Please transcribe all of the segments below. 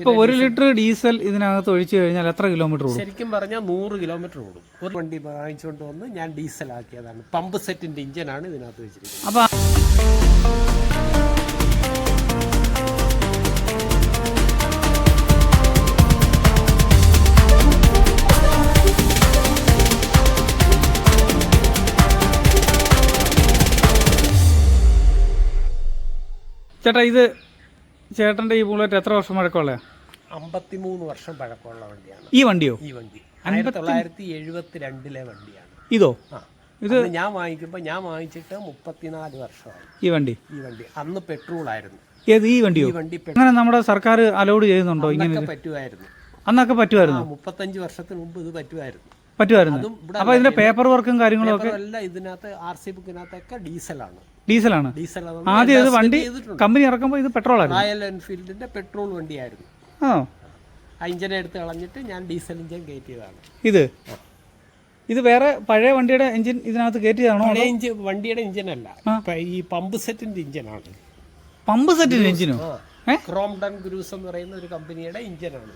ഇപ്പോൾ 1 litre diesel ഇതിനകത്ത് ഒഴിച്ചു കഴിഞ്ഞാൽ എത്ര കിലോമീറ്റർ ഓടും? ശരിക്കും പറഞ്ഞാൽ 100 കിലോമീറ്റർ ഓടും. ഒരു വണ്ടി വാങ്ങിച്ചുകൊണ്ട് വന്ന് ഞാൻ ഡീസലാക്കിയതാണ്. പമ്പ് സെറ്റിന്റെ ഇഞ്ചിനാണ് ഇതിനകത്ത് വെച്ചിരിക്കുന്നത്. അപ്പോൾ ചേട്ടാ, ഇത് ചേട്ടൻ്റെ ഈ ബുള്ളറ്റ് എത്ര വർഷം പഴക്കമുള്ള? 53 വർഷം പഴക്കമുള്ള വണ്ടിയാണ് ഈ വണ്ടിയോ? ഈ വണ്ടി 1972 വണ്ടിയാണ്. ഇതോ? ഇത് ഞാൻ വാങ്ങിച്ചിട്ട് 34 വർഷമായി. ഈ വണ്ടി അന്ന് പെട്രോൾ ആയിരുന്നു. ഏത് ഈ വണ്ടിയോ? ഈ വണ്ടി അങ്ങനെ നമ്മുടെ സർക്കാർ അലൗഡ് ചെയ്യുന്നുണ്ടോ ഇങ്ങനെ? പറ്റുമായിരുന്നു. അന്നൊക്കെ പറ്റുമായിരുന്നു. 35 വർഷത്തിന് മുമ്പ് ഇത് പറ്റുമായിരുന്നു. അപ്പൊ ഇതിന്റെ പേപ്പർ വർക്കും കാര്യങ്ങളും ഒക്കെ ഇതിനകത്ത് RC ബുക്കിനകത്തൊക്കെ ഡീസലാണ്. ആദ്യം ഇത് വണ്ടി കമ്പനി ഇറക്കുമ്പോൾ ഇത് പെട്രോൾ ആയിരുന്നു. റോയൽ എൻഫീൽഡിന്റെ പെട്രോൾ വണ്ടിയായിരുന്നു. ആ ഇഞ്ചിനെ എടുത്ത് കളഞ്ഞിട്ട് ഞാൻ ഡീസൽ ഇഞ്ചിൻ കയറ്റിയതാണ്. ഇത് വേറെ പഴയ വണ്ടിയുടെ എഞ്ചിൻ ഇതിനകത്ത് കയറ്റിയതാണോ? വണ്ടിയുടെ ഇഞ്ചിനല്ല, ഈ പമ്പ് സെറ്റിന്റെ ഇഞ്ചിനാണ്. പമ്പ് സെറ്റിന്റെ എഞ്ചിനോ? ക്രോംപ്ടൺ ഗ്രൂസ് എന്ന് പറയുന്ന ഒരു കമ്പനിയുടെ ഇഞ്ചിനാണ്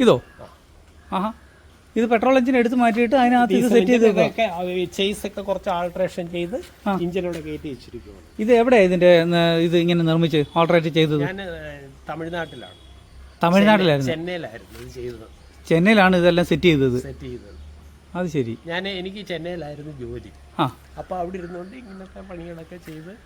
ഇതോ? ആഹാ. ഇത് പെട്രോൾ എഞ്ചിൻ എടുത്ത് മാറ്റിയിട്ട് അതിനകത്ത് ഇത് സെറ്റ് ചെയ്ത് ചേസ് ഒക്കെ കുറച്ച് ആൾട്രേഷൻ ചെയ്ത് ഇഞ്ചിനോടെ കയറ്റി വെച്ചിരിക്കുകയാണ്. ഇത് എവിടെയാ ഇതിന്റെ ഇത് ഇങ്ങനെ നിർമ്മിച്ച് ഓൾട്രേറ്റ് ചെയ്തത്? ഞാൻ തമിഴ്നാട്ടിലാണ്. ചെന്നൈയിലായിരുന്നു ഇത് ചെയ്തത്. ചെന്നൈയിലാണ് ഇതെല്ലാം സെറ്റ് ചെയ്തത്. അത് ശരി. എനിക്ക് ചെന്നൈയിലായിരുന്നു ജോലി. അപ്പൊ അവിടെ ഇരുന്നുകൊണ്ട് ഇങ്ങനത്തെ പണികളൊക്കെ ചെയ്തതാണ്.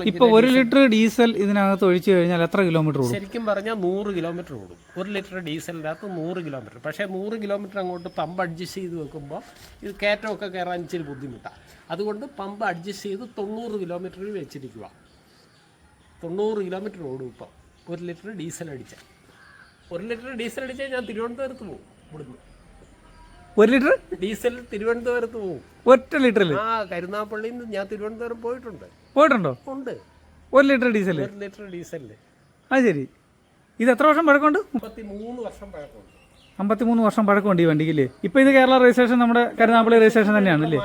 ഇപ്പൊ 1 ലിറ്റർ ഡീസൽ ഇതിനകത്ത് ഒഴിച്ചു കഴിഞ്ഞാൽ എത്ര കിലോമീറ്റർ ഓടും? ശരിക്കും പറഞ്ഞാൽ 100 കിലോമീറ്റർ ഓടും. 1 ലിറ്റർ ഡീസലിനകത്ത് 100 കിലോമീറ്റർ. പക്ഷേ 100 കിലോമീറ്റർ അങ്ങോട്ട് പമ്പ് അഡ്ജസ്റ്റ് ചെയ്ത് വെക്കുമ്പോൾ ഇത് കയറ്റമൊക്കെ കയറാൻ ഇച്ചിരി ബുദ്ധിമുട്ടാണ്. അതുകൊണ്ട് പമ്പ് അഡ്ജസ്റ്റ് ചെയ്ത് 90 കിലോമീറ്ററിൽ വെച്ചിരിക്കുക. 90 കിലോമീറ്റർ ഓടും ഇപ്പം 1 ലിറ്റർ ഡീസൽ അടിച്ചാൽ. 1 ലിറ്റർ ഡീസൽ അടിച്ചാൽ ഞാൻ തിരുവനന്തപുരത്ത് പോകും. ഇവിടുന്ന് 1 ലിറ്റർ ഡീസൽ തിരുവനന്തപുരത്ത് പോകും. ഒറ്റ ലിറ്ററിൽ? കരുനാപ്പള്ളിയിൽ നിന്ന് ഞാൻ തിരുവനന്തപുരം പോയിട്ടുണ്ടോ? ഉണ്ട്. 1 ലിറ്റർ ഡീസൽ? 1 ലിറ്റർ ഡീസലില്. അത് ശരി. ഇത് എത്ര വർഷം പഴക്കമുണ്ട്? 53 വർഷം പഴക്കമുണ്ട്. 53 വർഷം പഴക്കമുണ്ട് ഈ വണ്ടിക്കില്ലേ? ഇപ്പൊ ഇത് കേരള രജിസ്ട്രേഷൻ, നമ്മുടെ കരുനാപ്പള്ളി രജിസ്ട്രേഷൻ തന്നെയാണ് അല്ലേ?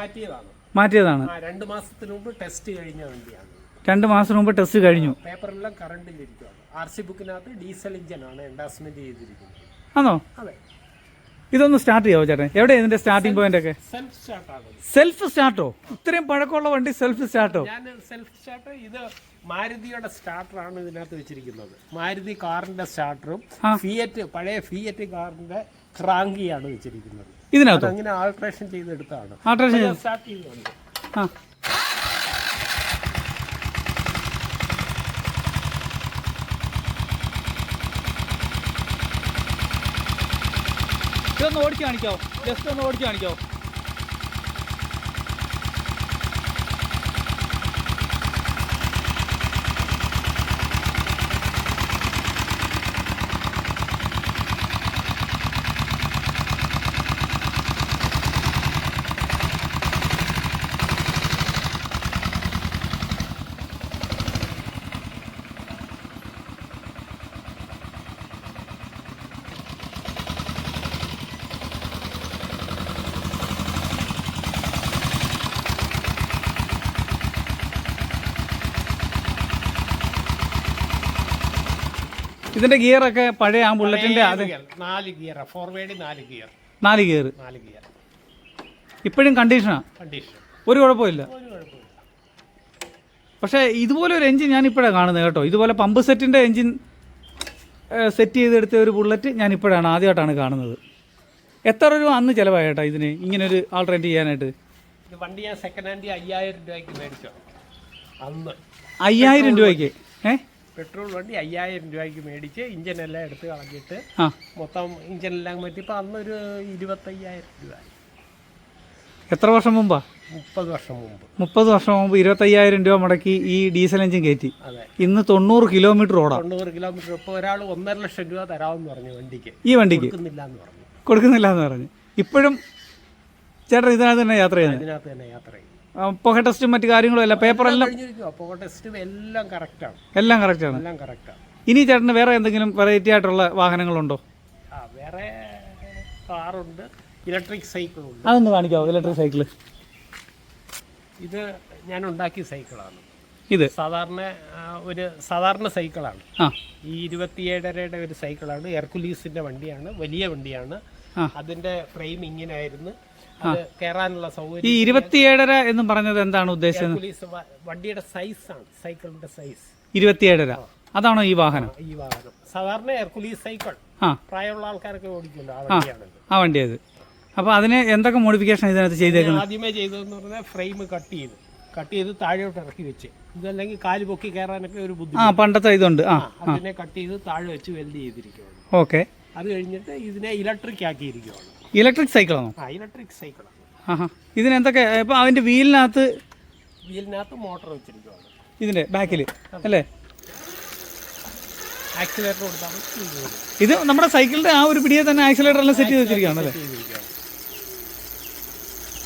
മാറ്റിയതാണ്. 2 മാസത്തിന് മുമ്പ് ടെസ്റ്റ് കഴിഞ്ഞ വണ്ടിയാണ്. 2 മാസം മുമ്പ് ടെസ്റ്റ് കഴിഞ്ഞു. പേപ്പറെല്ലാം കറണ്ടിലിരിക്കുകയാണ്. RC ബുക്കിനകത്ത് ഡീസൽ ഇഞ്ചിനാണ് എൻഡോഴ്സ്മെന്റ് ചെയ്തിരിക്കുന്നത്. ആണോ? അതെ. ഇതൊന്ന് സ്റ്റാർട്ട് ചെയ്യാവോ ചേട്ടൻ? എവിടെയാണ് ഇതിന്റെ സ്റ്റാർട്ടിംഗ് പോയിന്റ് ഒക്കെ? സെൽഫ് സ്റ്റാർട്ടോ? ഇത്രയും പഴക്കമുള്ള വണ്ടി സെൽഫ് സ്റ്റാർട്ടോ? Self start. ഇത് മാരുതിയുടെ സ്റ്റാർട്ടറാണ് ഇതിനകത്ത് വെച്ചിരിക്കുന്നത്. മാരുതി കാറിന്റെ സ്റ്റാർട്ടറും പഴയ ഫിയറ്റ് കാറിന്റെ ക്രാങ്കിയാണ് വെച്ചിരിക്കുന്നത്. ഇതിനകത്ത് അങ്ങനെ ആൾട്രേഷൻ ചെയ്തെടുത്താണ്. സ്റ്റാർട്ട് ചെയ്യുന്നുണ്ട്. ഇതൊന്ന് ഓടിച്ച് കാണിക്കാവോ? ജസ്റ്റ് ഒന്ന് ഓടിച്ച് കാണിക്കാവോ? ഇതിന്റെ ഗിയർ ഒക്കെ പഴയ ആ ബുള്ളറ്റിന്റെ 4 ഗിയർ, ഫോർവേഡ് 4 ഗിയർ. 4 ഗിയർ ഇപ്പോഴും കണ്ടീഷൻ ഒരു കുഴപ്പമില്ല. പക്ഷേ ഇതുപോലെ ഒരു എഞ്ചിൻ ഞാൻ ഇപ്പോഴാണ് കാണുന്നത് കേട്ടോ. ഇതുപോലെ പമ്പ് സെറ്റിന്റെ എഞ്ചിൻ സെറ്റ് ചെയ്തെടുത്ത ഒരു ബുള്ളറ്റ് ഞാൻ ഇപ്പോഴാണ് ആദ്യമായിട്ടാണ് കാണുന്നത്. എത്ര രൂപ അന്ന് ചിലവായി ചേട്ടാ ഇതിന് ഇങ്ങനെ ഒരു ആൾട്രേറ്റ് ചെയ്യാനായിട്ട്? വണ്ടി ഞാൻ സെക്കൻഡ് ഹാൻഡ് 5000 രൂപയ്ക്ക് മേടിച്ചോ അന്ന്. 5000 രൂപയ്ക്ക്? പെട്രോൾ വണ്ടി 5000 രൂപയ്ക്ക് മേടിച്ച് ഇഞ്ചിനെല്ലാം എടുത്ത് കളഞ്ഞിട്ട് മൊത്തം ഇഞ്ചിനെല്ലാം പറ്റിയപ്പോൾ അന്നൊരു 25000 രൂപ. എത്ര വർഷം മുമ്പാ? 30 വർഷം മുമ്പ്. 30 വർഷം മുമ്പ് 25000 രൂപ മുടക്കി ഈ ഡീസൽ എഞ്ചിൻ കയറ്റി. ഇന്ന് 90 കിലോമീറ്റർ ഓടാം. 90 കിലോമീറ്റർ. ഇപ്പോൾ ഒരാൾ 1.5 ലക്ഷം രൂപ തരാമെന്ന് പറഞ്ഞു വണ്ടിക്ക്. ഈ വണ്ടിക്ക് കൊടുക്കുന്നില്ല എന്ന് പറഞ്ഞു. ഇപ്പോഴും ചേട്ടൻ ഇതിനകത്ത് തന്നെ യാത്ര ചെയ്യുന്നത്? ഇതിനകത്ത് തന്നെ യാത്ര ചെയ്യും. പുക ടെസ്റ്റും മറ്റു കാര്യങ്ങളും അല്ല, പേപ്പറെല്ലാം പുക ടെസ്റ്റും എല്ലാം കറക്റ്റാണ്. എല്ലാം കറക്റ്റാണ്. ഇനി ചേട്ടന് വേറെ എന്തെങ്കിലും വെറൈറ്റി ആയിട്ടുള്ള വാഹനങ്ങളുണ്ടോ? വേറെ കാറുണ്ട്, ഇലക്ട്രിക് സൈക്കിളുണ്ട്. അതൊന്ന് കാണിക്കാവോ? ഇലക്ട്രിക് സൈക്കിള് ഇത് ഞാൻ ഉണ്ടാക്കിയ സൈക്കിളാണ്. ഇത് സാധാരണ ഒരു സാധാരണ സൈക്കിളാണ്. ആ ഈ 27.5 ഒരു സൈക്കിളാണ്. ഹെർക്കുലീസിന്റെ വണ്ടിയാണ്, വലിയ വണ്ടിയാണ്. അതിന്റെ ഫ്രെയിം ഇങ്ങനെ ആയിരുന്നു. അത് കയറാനുള്ള സൗകര്യം. ഈ 27.5 എന്ന് പറഞ്ഞത് എന്താണ് ഉദ്ദേശിച്ചത്? ഹെർക്കുലീസ് വണ്ടിയുടെ സൈസാണ്, സൈക്കിളിന്റെ സൈസ് 27.5. അതാണോ ഈ വാഹനം? ഈ വാഹനം സാധാരണ ഹെർക്കുലീസ് സൈക്കിൾ ആ പ്രായമുള്ള ആൾക്കാരൊക്കെ ഓടിക്കുമല്ലോ, ആ വണ്ടിയാണിത്. ആ വണ്ടി അത്. അപ്പോൾ അതിന് എന്തൊക്കെ മോഡിഫിക്കേഷൻ ഇതിനകത്ത് ചെയ്തേക്കുന്നത്? ആദ്യമേ ചെയ്തതെന്ന് പറഞ്ഞാൽ ഫ്രെയിം കട്ട് ചെയ്ത് താഴോട്ട് ഇറക്കി വെച്ച്, ഇതല്ലെങ്കിൽ കാല് പൊക്കി കയറാനൊക്കെ ഒരു ബുദ്ധിമുട്ട്. പണ്ടത്തെ ഇതുണ്ട്. അതിനെ കട്ട് ചെയ്ത് താഴെ വെച്ച് വെൽഡ് ചെയ്തിരിക്കുകയാണ്. ഓക്കെ. അത് കഴിഞ്ഞിട്ട് ഇതിനെ ഇലക്ട്രിക് ആക്കിയിരിക്കുകയാണ്. ഇലക്ട്രിക് സൈക്കിളാണോ? ഇലക്ട്രിക് സൈക്കിളാണ്. ഇതിനെന്തൊക്കെ ഇപ്പോൾ അതിൻ്റെ വീലിനകത്ത് മോട്ടർ വെച്ചിരിക്കുകയാണ്. ഇതിൻ്റെ ബാക്കിൽ അല്ലേ? ആക്സിലേറ്റർ കൊടുത്താണ് ഇത് നമ്മുടെ സൈക്കിളിൻ്റെ ആ ഒരു പിടിയെ തന്നെ ആക്സിലേറ്റർ എല്ലാം സെറ്റ് ചെയ്ത് വെച്ചിരിക്കുകയാണ് അല്ലേ?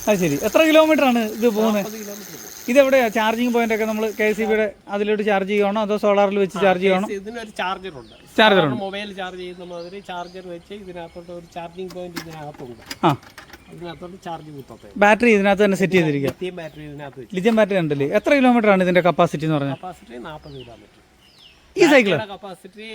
അത് ശരി. എത്ര കിലോമീറ്റർ ആണ് ഇത് പോകുന്നത്? 40 കിലോമീറ്റർ. ഇതെവിടെയാ ചാർജിങ് പോയിന്റ് ഒക്കെ? നമ്മൾ KCBയുടെ അതിലോട്ട് ചാർജ് ചെയ്യണോ അതോ സോളാറിൽ വെച്ച് ചാർജ് ചെയ്യണോ? ഇതിനൊരു ചാർജറുണ്ട്. മൊബൈൽ ചാർജ് ചെയ്യുന്ന മാതിരി ചാർജർ വെച്ച് ഇതിനകത്തോട്ട് ഒരു ചാർജിങ് പോയിന്റ് ഇതിനകത്തുണ്ട്. ഇതിനകത്തോട്ട് ചാർജ് കുത്തത്തെ. ബാറ്ററി ഇതിനകത്ത് തന്നെ സെറ്റ് ചെയ്തിരിക്കുക. ലിഥിയം ബാറ്ററി ഇതിനകത്ത് വെച്ച്. ലിഥിയം ബാറ്ററി ഉണ്ടല്ലേ? എത്ര കിലോമീറ്റർ ആണ് ഇതിന്റെ കപ്പാസിറ്റി എന്ന് പറഞ്ഞാൽ? Capacity 40 kilometre. ഈ സൈക്കിൾ കപ്പാസിറ്റി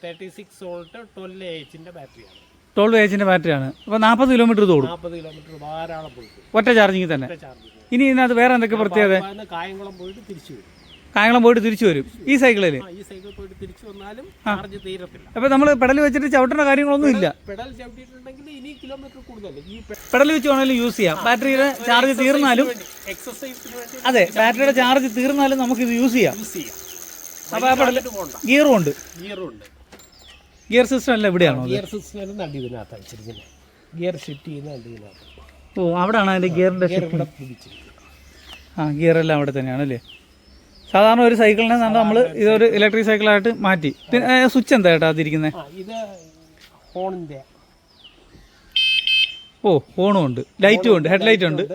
36 വോൾട്ട് 12Ah ബാറ്ററിയാണ്. 12Ah ബാറ്ററിയാണ്. അപ്പോൾ 40 കിലോമീറ്റർ തോടും. 40 കിലോമീറ്റർ ധാരാളം പോയിട്ട് ഒറ്റ ചാർജിങ് തന്നെ. ചാർജ്. ഇനി ഇതിനകത്ത് വേറെ എന്തൊക്കെ പ്രത്യേകത? കായംകുളം പോയിട്ട് തിരിച്ചു വരും. കായംകുളം പോയിട്ട് തിരിച്ചു വരും ഈ സൈക്കിളിൽ? ഈ സൈക്കിൾ പോയിട്ട് തിരിച്ചു വന്നാലും ചാർജ് തീരത്തില്ല. അപ്പോൾ നമ്മൾ പെഡൽ വെച്ചിട്ട് ചവിട്ടേണ്ട കാര്യങ്ങളൊന്നും ഇല്ല. പെഡൽ ചവിട്ടിയിട്ടുണ്ടെങ്കിൽ ഇനി കിലോമീറ്റർ കൂടുതൽ ഈ പെഡൽ വെച്ച് വേണമെങ്കിലും യൂസ് ചെയ്യാം. ബാറ്ററിയുടെ ചാർജ് തീർന്നാലും എക്സസൈസിന് വേണ്ടി. അതെ, ബാറ്ററിയുടെ ചാർജ് തീർന്നാലും നമുക്ക് ഇത് യൂസ് ചെയ്യാം. അപ്പോൾ ആ പെഡൽ ഗിയറും ഉണ്ട്. ഗിയർ സിസ്റ്റം അല്ല ഇവിടെയാണോ? ഗിയർ സിസ്റ്റം നടി ഇതിനകത്ത് വെച്ചിരിക്കുന്നത്. ഗിയർ ഷിഫ്റ്റ് ചെയ്യുന്ന നടി ഇതിനകത്ത്. അവിടെയാണ് അതിൻ്റെ ഗിയറിൻ്റെ ഷിഫ്റ്റ്. പിടിച്ചിരിക്കുന്നത്. ഗിയറെല്ലാം അവിടെ തന്നെയാണല്ലേ? സാധാരണ ഒരു സൈക്കിളിനെ നമ്മൾ ഇതൊരു ഇലക്ട്രിക് സൈക്കിളായിട്ട് മാറ്റി. പിന്നെ സ്വിച്ച് എന്താ ഏട്ടാ അതിരിക്കുന്നത്? ഇത് ഹോണിൻ്റെ. ഹോണും ഉണ്ട്, ലൈറ്റും ഉണ്ട്, ഹെഡ് ലൈറ്റ് ഉണ്ട്.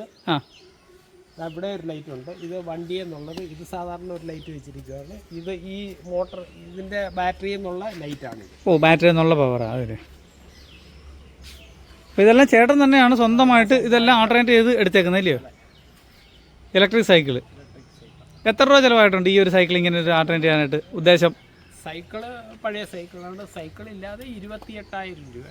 ഇവിടെ ഒരു ലൈറ്റ് ഉണ്ട്. ഇത് വണ്ടി എന്നുള്ളത് ഇത് സാധാരണ ഒരു ലൈറ്റ് വെച്ചിരിക്കുകയാണ്. ഇത് ഈ മോട്ടർ ഇതിൻ്റെ ബാറ്ററി എന്നുള്ള ലൈറ്റാണ്. ബാറ്ററി എന്നുള്ള പവറാ അതെ. അപ്പോൾ ഇതെല്ലാം ചേട്ടൻ തന്നെയാണ് സ്വന്തമായിട്ട് ഇതെല്ലാം ആൾട്ടർനേറ്റ് ചെയ്ത് എടുത്തേക്കുന്നത് ഇല്ലയോ? Electric cycle. എത്ര രൂപ ചിലവായിട്ടുണ്ട് ഈ ഒരു സൈക്കിൾ ഇങ്ങനെ ഒരു ആൾട്ടർനേറ്റ് ചെയ്യാനായിട്ട് ഉദ്ദേശം? സൈക്കിള് പഴയ സൈക്കിളാണ്. സൈക്കിൾ ഇല്ലാതെ 28,000 രൂപ.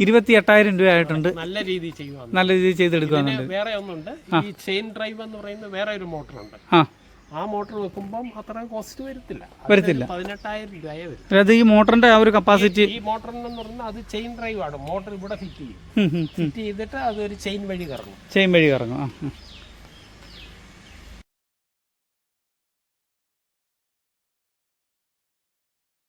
28,000 രൂപ ആയിട്ടുണ്ട്. നല്ല രീതിയിൽ ചെയ്യുവാണ്. നല്ല രീതിയിൽ ചെയ്തെടുക്കുന്നുണ്ട്. വേറെ ഒന്നുണ്ട്, ഈ ചെയിൻ ഡ്രൈവ് എന്ന് പറയുന്ന വേറെ ഒരു മോട്ടറുണ്ട്. ആ മോട്ടർ വെക്കുമ്പം അത്രയും കോസ്റ്റ് വരത്തില്ല. 18,000 രൂപയെ വരും. അതായത് ഈ മോട്ടറിന്റെ ആ ഒരു കപ്പാസിറ്റി. ഈ മോട്ടറിനെന്ന് പറഞ്ഞാൽ അത് ചെയിൻ ഡ്രൈവ് ആണ്. മോട്ടർ ഇവിടെ ഫിറ്റ് ചെയ്യും. ഫിറ്റ് ചെയ്തിട്ട് അതൊരു ചെയിൻ വഴി കറങ്ങും.